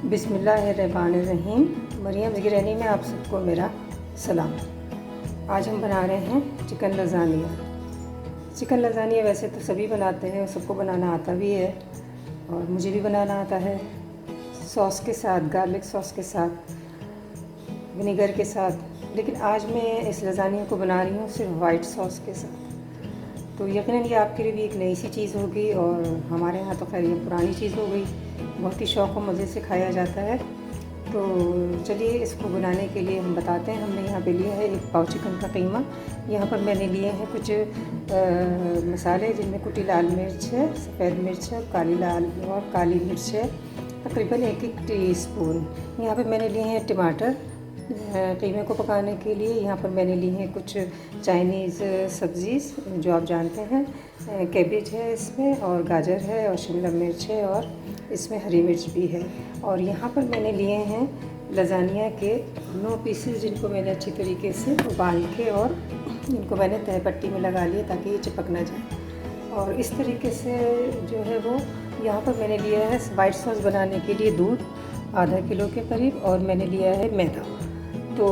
बिस्मिल्लाहिर्रहमानिर्रहीम। मरियम ज़िगरैनी में आप सबको मेरा सलाम। आज हम बना रहे हैं चिकन लज़ानिया। चिकन लज़ानिया वैसे तो सभी बनाते हैं, सबको बनाना आता भी है और मुझे भी बनाना आता है। सॉस के साथ, गार्लिक सॉस के साथ, विनेगर के साथ, लेकिन आज मैं इस लज़ानिया को बना रही हूँ सिर्फ वाइट सॉस के साथ। तो यकीनन ये आपके लिए भी एक नई सी चीज़ होगी और हमारे यहाँ तो खैर ये पुरानी चीज़ हो गई, बहुत ही शौक़ और मज़े से खाया जाता है। तो चलिए इसको बनाने के लिए हम बताते हैं। हमने यहाँ पे लिया है 1 पाव चिकन का कीमा। यहाँ पर मैंने लिए हैं कुछ मसाले, जिनमें कुटी लाल मिर्च है, सफ़ेद मिर्च है, काली मिर्च है, तकरीबन 1-1 टीस्पून। यहाँ पर मैंने लिए हैं टमाटर कीमे को पकाने के लिए। यहाँ पर मैंने ली हैं कुछ चाइनीज़ सब्ज़ी जो आप जानते हैं, कैबेज है इसमें, और गाजर है, और शिमला मिर्च है, और इसमें हरी मिर्च भी है। और यहाँ पर मैंने लिए हैं लज़ानिया के 9 पीसेस, जिनको मैंने अच्छी तरीके से उबाल के और इनको मैंने तह पट्टी में लगा लिया ताकि ये चिपक ना जाए। और इस तरीके से जो है वो यहाँ पर मैंने लिया है वाइट सॉस बनाने के लिए दूध आधा किलो के करीब, और मैंने लिया है मैदा। तो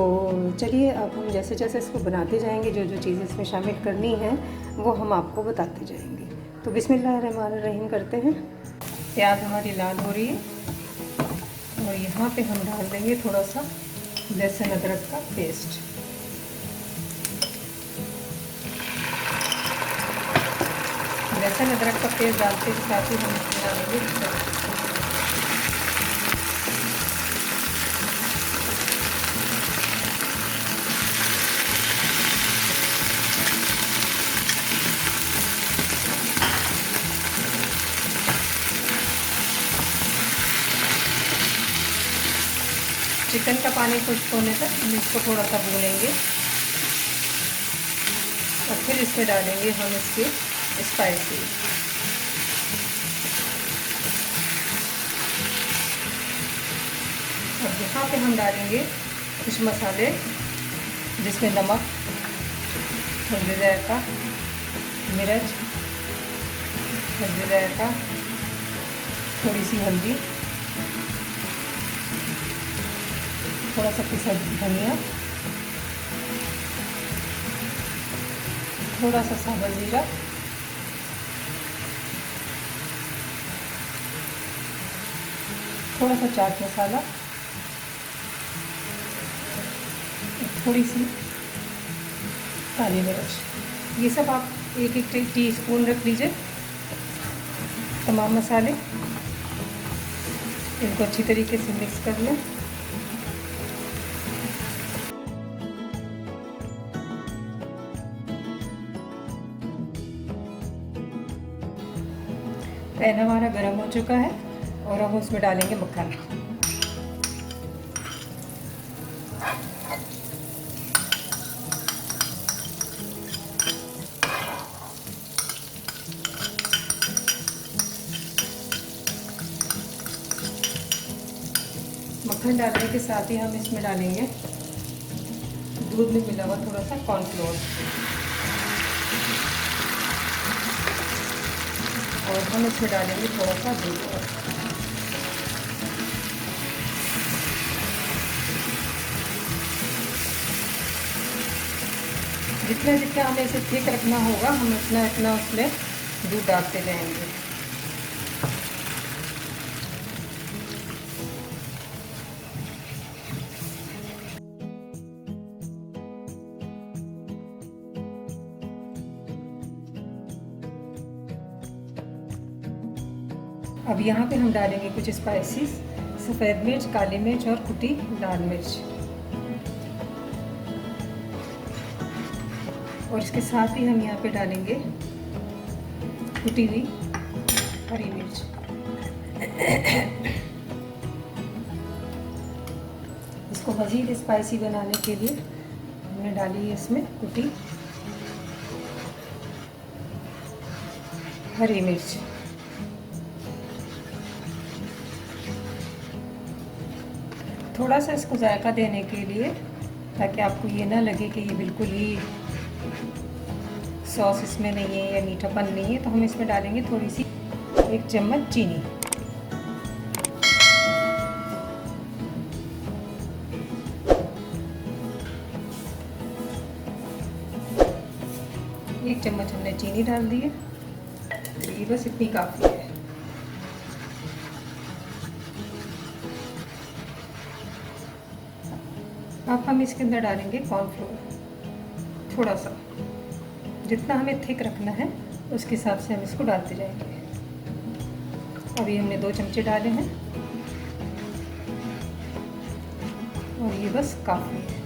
चलिए अब हम जैसे जैसे इसको बनाते जाएंगे, जो जो चीज़ें इसमें शामिल करनी हैं वो हम आपको बताते जाएंगे। तो बिस्मिल्लाहिर्रहमानिर्रहीम करते हैं। प्याज हमारी लाल हो रही है और यहाँ पे हम डाल देंगे थोड़ा सा लहसुन अदरक का पेस्ट। लहसुन अदरक का पेस्ट डालते के साथ ही हम इसमें डालेंगे चिकन का पानी खुश्क होने तक हम इसको थोड़ा सा भूनेंगे और फिर इसमें डालेंगे हम इसके स्पाइसी। और यहाँ पे हम डालेंगे कुछ मसाले, जिसमें नमक, हल्दी जायका, मिर्च, हल्दी जायका, थोड़ी सी हल्दी, थोड़ा सा पिसा धनिया, थोड़ा सा साबुत जीरा, थोड़ा सा चाट मसाला, थोड़ी सी काली मिर्च। ये सब आप 1-1 टीस्पून रख लीजिए, तमाम मसाले। इनको अच्छी तरीके से मिक्स कर लें। पैन हमारा गर्म हो चुका है और हम उसमें डालेंगे मक्खन। मक्खन डालने के साथ ही हम इसमें डालेंगे दूध में मिला हुआ थोड़ा सा कॉर्नफ्लोर, और हम इसमें डालेंगे थोड़ा सा दूध। जितना जितना हमें इसे थिक रखना होगा, हम इतना इतना उसमें दूध डालते जाएंगे। अब यहाँ पे हम डालेंगे कुछ स्पाइसेस, सफ़ेद मिर्च, काली मिर्च और कुटी लाल मिर्च, और इसके साथ ही हम यहाँ पे डालेंगे कुटी हुई हरी मिर्च। इसको मज़ीद स्पाइसी बनाने के लिए हमने डाली है इसमें कुटी हरी मिर्च। थोड़ा सा इसको जायका देने के लिए, ताकि आपको ये ना लगे कि ये बिल्कुल ही सॉस इसमें नहीं है या मीठापन नहीं है, तो हम इसमें डालेंगे थोड़ी सी 1 चम्मच चीनी। 1 चम्मच हमने चीनी डाल दी है। ये बस इतनी काफ़ी है। अब हम इसके अंदर डालेंगे कॉर्नफ्लोर, थोड़ा सा, जितना हमें थिक रखना है उसके हिसाब से हम इसको डालते जाएंगे। अभी हमने 2 चमचे डाले हैं और ये बस काफ़ी है।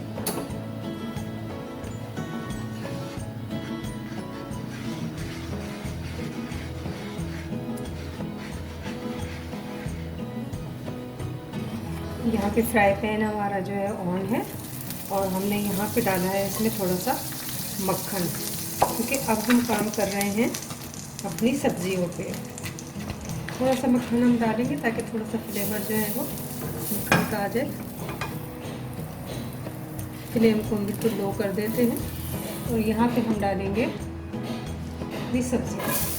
यहाँ पे फ्राई पैन हमारा जो है ऑन है और हमने यहाँ पे डाला है इसमें थोड़ा सा मक्खन, क्योंकि अब हम काम कर रहे हैं अपनी सब्जियों पे। थोड़ा सा मक्खन हम डालेंगे ताकि थोड़ा सा फ्लेवर जो है वो मक्खन का आ जाए। फ्लेम को हम बिल्कुल लो कर देते हैं और यहाँ पे हम डालेंगे अपनी सब्जी।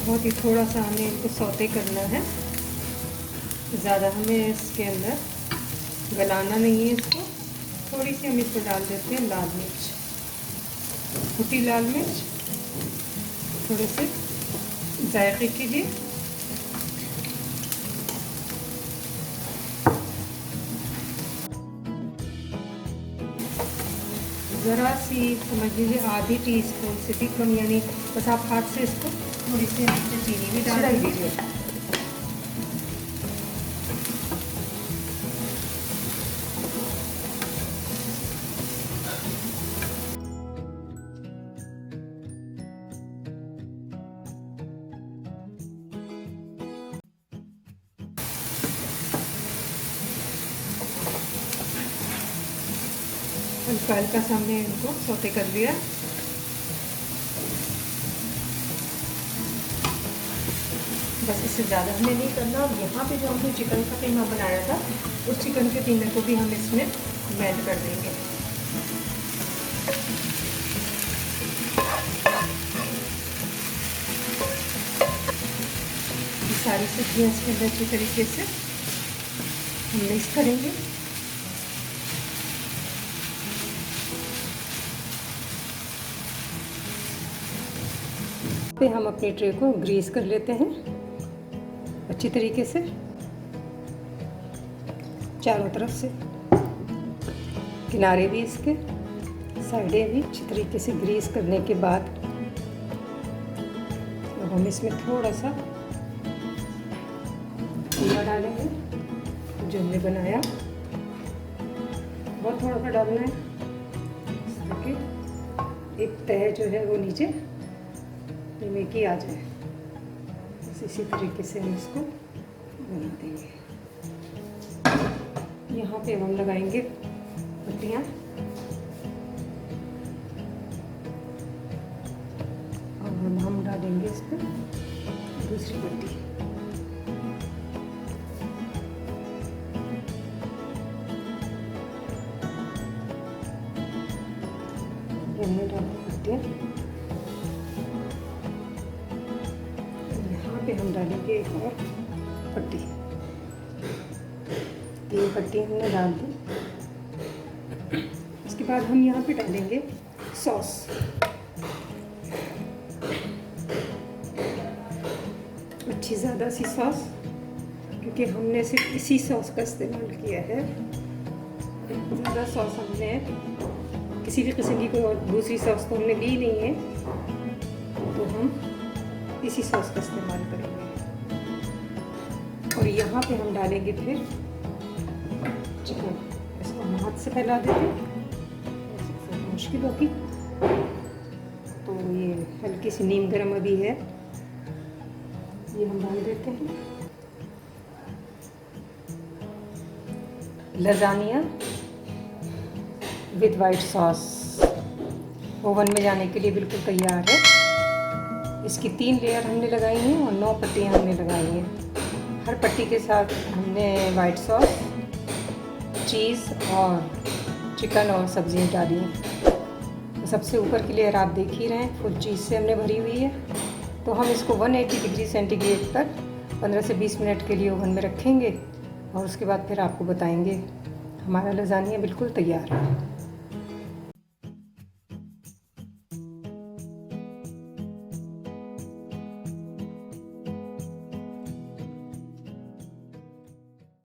बहुत ही थोड़ा सा हमें इनको सौते करना है, ज़्यादा हमें इसके अंदर गलाना नहीं है इसको। थोड़ी सी हम इसको डाल देते हैं लाल मिर्च, कुटी लाल मिर्च, थोड़े से जायके के लिए। ज़रा सी समझ लीजिए आधी टीस्पून से भी कम, यानी बस आप हाथ से इसको थोड़ी सी चीनी भी डाल दीजिए। हल्का हल्का सा हमने इनको सौते कर लिया। बस इससे ज़्यादा हमें नहीं करना। और यहाँ पे जो हमने चिकन का कीमा बनाया था उस चिकन के कीमे को भी हम इसमें मेल्ट कर देंगे। ये सारी सब्जियाँ इसके अंदर अच्छी तरीके से हम मिक्स करेंगे। पे हम अपनी ट्रे को ग्रीस कर लेते हैं अच्छी तरीके से चारों तरफ से, किनारे भी इसके, साइडें भी अच्छी तरीके से ग्रीस करने के बाद अब हम इसमें थोड़ा सा कीमा डालेंगे जो हमने बनाया। बहुत थोड़ा सा डालना है ताकि एक तह जो है वो नीचे में की आ जाए। बस इसी तरीके से हम इसको बना देंगे। यहाँ पे हम लगाएंगे पट्टियाँ और हम डालेंगे इस पर दूसरी पट्टी। हमने डाली पट्टियाँ, पे हम डालेंगे एक और पट्टी। 3 पट्टी हमने डाल दी। उसके बाद हम यहाँ पे डालेंगे सॉस। अच्छी ज़्यादा सी सॉस, क्योंकि हमने सिर्फ इसी सॉस का इस्तेमाल किया है। ज़्यादा सॉस हमने किसी भी किस्म की कोई और दूसरी सॉस तो हमने ली नहीं है, तो हम इसी सॉस का इस्तेमाल करेंगे। और यहाँ पे हम डालेंगे फिर चिकन। इसको हम हाथ से फैला देते हैं, मुश्किल होगी तो ये हल्की सी नीम गरम अभी है, ये हम डाल देते हैं। Lasagne with white sauce oven में जाने के लिए बिल्कुल तैयार है। इसकी 3 लेयर हमने लगाई हैं और 9 पट्टियाँ हमने लगाई हैं। हर पट्टी के साथ हमने वाइट सॉस, चीज़ और चिकन और सब्जियाँ डाली हैं। सबसे ऊपर की लेयर आप देख ही रहे हैं, फुल चीज़ से हमने भरी हुई है। तो हम इसको 180 डिग्री सेंटीग्रेड पर 15 से 20 मिनट के लिए ओवन में रखेंगे और उसके बाद फिर आपको बताएंगे। हमारा लज़ानिया बिल्कुल तैयार है।